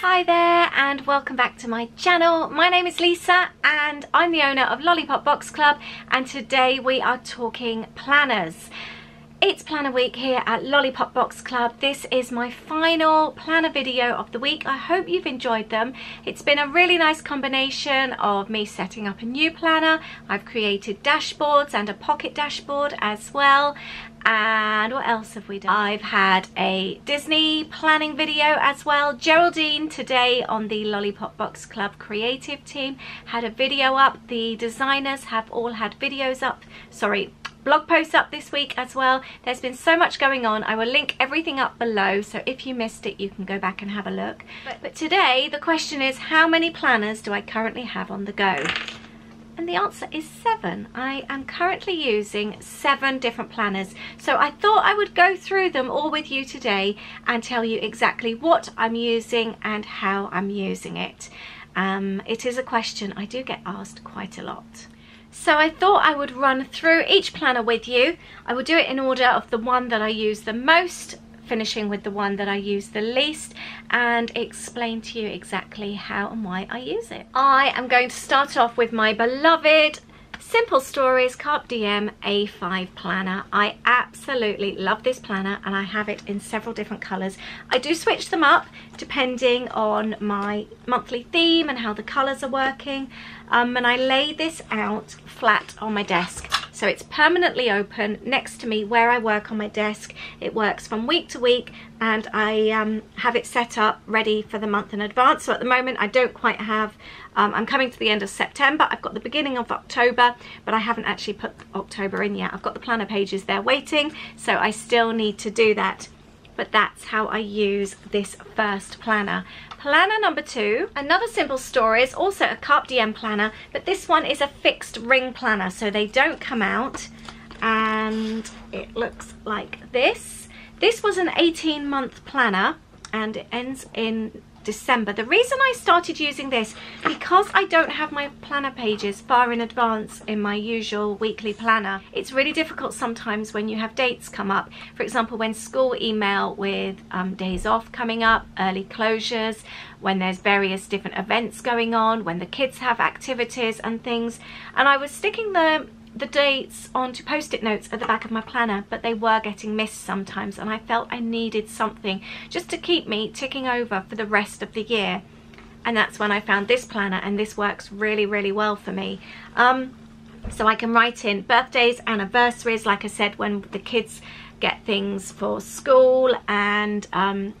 Hi there and welcome back to my channel. My name is Lisa and I'm the owner of Lollipop Box Club, and today we are talking planners. It's planner week here at Lollipop Box Club. This is my final planner video of the week. I hope you've enjoyed them. It's been a really nice combination of me setting up a new planner. I've created dashboards and a pocket dashboard as well. And what else have we done? I've had a Disney planning video as well. Geraldine today on the Lollipop Box Club creative team had a video up. The designers have all had videos up, blog posts up this week as well. There's been so much going on. I will link everything up below, so if you missed it you can go back and have a look. But today the question is, how many planners do I currently have on the go? And the answer is 7. I am currently using 7 different planners. So I thought I would go through them all with you today and tell you exactly what I'm using and how I'm using it. It is a question I do get asked quite a lot. So I thought I would run through each planner with you. I will do it in order of the one that I use the most, finishing with the one that I use the least, and explain to you exactly how and why I use it. I am going to start off with my beloved Simple Stories Carpe Diem A5 planner. I absolutely love this planner and I have it in several different colours. I do switch them up depending on my monthly theme and how the colours are working. And I lay this out flat on my desk. So it's permanently open next to me where I work on my desk. It works from week to week and I have it set up ready for the month in advance. So at the moment I don't quite have, I'm coming to the end of September. I've got the beginning of October, but I haven't actually put October in yet. I've got the planner pages there waiting, so I still need to do that. But that's how I use this first planner. Planner number 2, another Simple Stories, also a Carpe Diem planner, but this one is a fixed ring planner, so they don't come out, and it looks like this. This was an 18-month planner and it ends in December. The reason I started using this, because I don't have my planner pages far in advance in my usual weekly planner. It's really difficult sometimes when you have dates come up. For example, when school email with days off coming up, early closures, when there's various different events going on, when the kids have activities and things. And I was sticking the dates onto post-it notes at the back of my planner, but they were getting missed sometimes, and I felt I needed something just to keep me ticking over for the rest of the year. And that's when I found this planner, and this works really, really well for me. So I can write in birthdays, anniversaries, like I said, when the kids get things for school and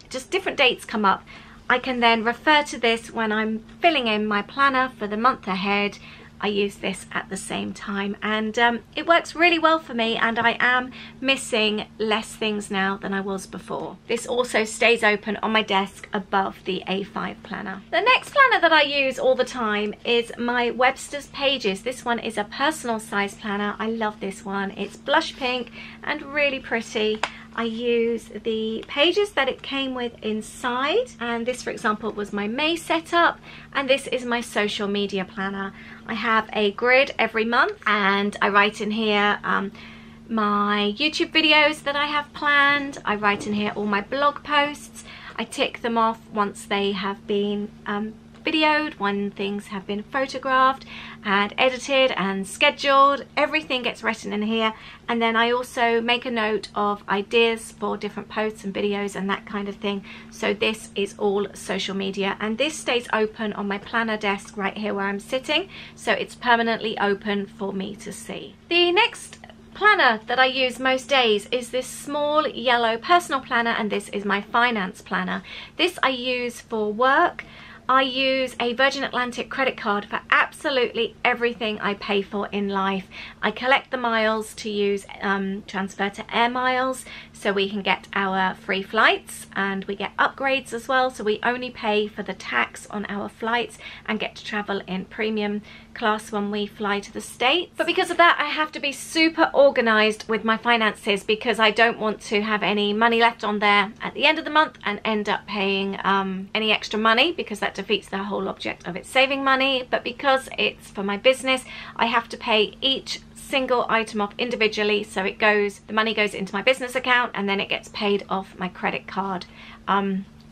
just different dates come up. I can then refer to this when I'm filling in my planner for the month ahead. I use this at the same time, and it works really well for me, and I am missing less things now than I was before. This also stays open on my desk above the A5 planner. The next planner that I use all the time is my Webster's Pages. This one is a personal size planner. I love this one. It's blush pink and really pretty. I use the pages that it came with inside, and this, for example, was my May setup, and this is my social media planner. I have a grid every month, and I write in here my YouTube videos that I have planned. I write in here all my blog posts. I tick them off once they have been videoed, when things have been photographed and edited and scheduled. Everything gets written in here, and then I also make a note of ideas for different posts and videos and that kind of thing. So this is all social media, and this stays open on my planner desk right here where I'm sitting, so it's permanently open for me to see. The next planner that I use most days is this small yellow personal planner, and this is my finance planner. This I use for work. I use a Virgin Atlantic credit card for absolutely everything I pay for in life. I collect the miles to use transfer to air miles, so we can get our free flights, and we get upgrades as well, so we only pay for the tax on our flights and get to travel in premium class when we fly to the States. But because of that, I have to be super organized with my finances, because I don't want to have any money left on there at the end of the month and end up paying any extra money, because that defeats the whole object of it saving money. But because it's for my business, I have to pay each single item off individually, so the money goes into my business account and then it gets paid off my credit card.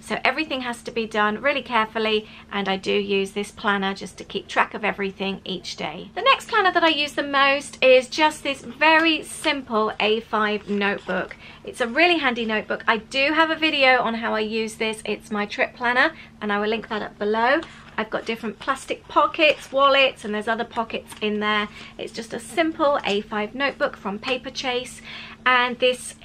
So everything has to be done really carefully, and I do use this planner just to keep track of everything each day. The next planner that I use the most is just this very simple A5 notebook. It's a really handy notebook. I do have a video on how I use this. It's my trip planner, and I will link that up below. I've got different plastic pockets, wallets, and there's other pockets in there. It's just a simple A5 notebook from Paper Chase, and this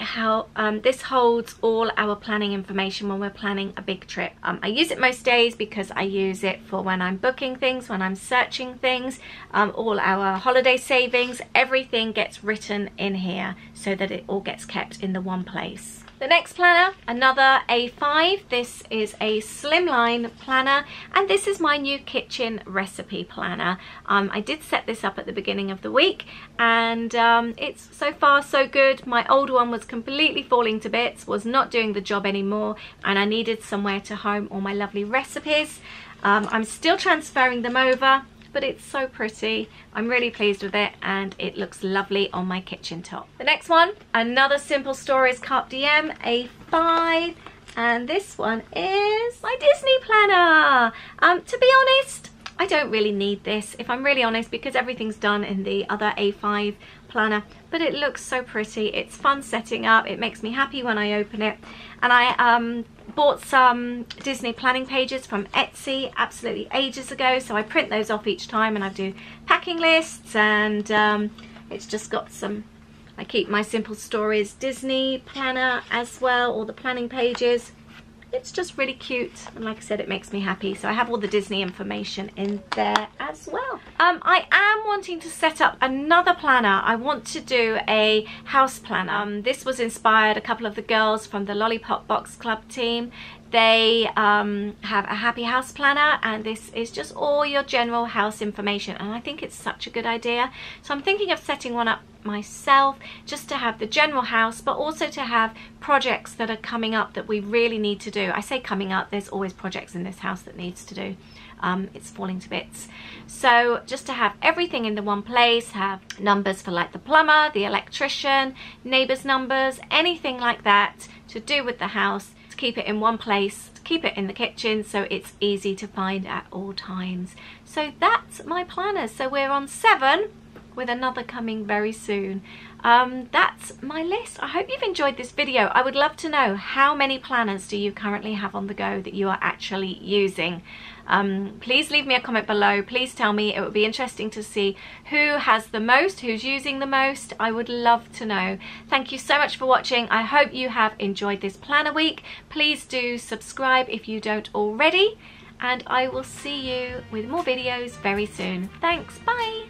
holds all our planning information when we're planning a big trip. I use it most days because I use it for when I'm booking things, when I'm searching things, all our holiday savings, everything gets written in here so that it all gets kept in the one place. The next planner, another A5. This is a slimline planner, and this is my new kitchen recipe planner. I did set this up at the beginning of the week, and it's so far so good. My old one was completely falling to bits, was not doing the job anymore, and I needed somewhere to home all my lovely recipes. I'm still transferring them over, but it's so pretty. I'm really pleased with it, and it looks lovely on my kitchen top. The next one, another Simple Stories Carpe Diem A5, and this one is my Disney planner. To be honest, I don't really need this, if I'm really honest, because everything's done in the other A5 planner, but it looks so pretty. It's fun setting up. It makes me happy when I open it. And I bought some Disney planning pages from Etsy absolutely ages ago, so I print those off each time, and I do packing lists, and it's just got some, I keep my Simple Stories Disney planner as well, all the planning pages. It's just really cute, and like I said, it makes me happy. So I have all the Disney information in there as well. I am wanting to set up another planner. I want to do a house planner. This was inspired, a couple of the girls from the Lollipop Box Club team. They have a happy house planner, and this is just all your general house information, and I think it's such a good idea. So I'm thinking of setting one up myself, just to have the general house, but also to have projects that are coming up that we really need to do. I say coming up, there's always projects in this house that needs to do. It's falling to bits. So just to have everything in the one place, have numbers for like the plumber, the electrician, neighbors' numbers, anything like that to do with the house, to keep it in one place, to keep it in the kitchen so it's easy to find at all times. So that's my planners. So we're on 7 with another coming very soon. That's my list. I hope you've enjoyed this video. I would love to know, how many planners do you currently have on the go that you are actually using? Please leave me a comment below. Please tell me. It would be interesting to see who has the most, who's using the most. I would love to know. Thank you so much for watching. I hope you have enjoyed this planner week. Please do subscribe if you don't already, and I will see you with more videos very soon. Thanks. Bye.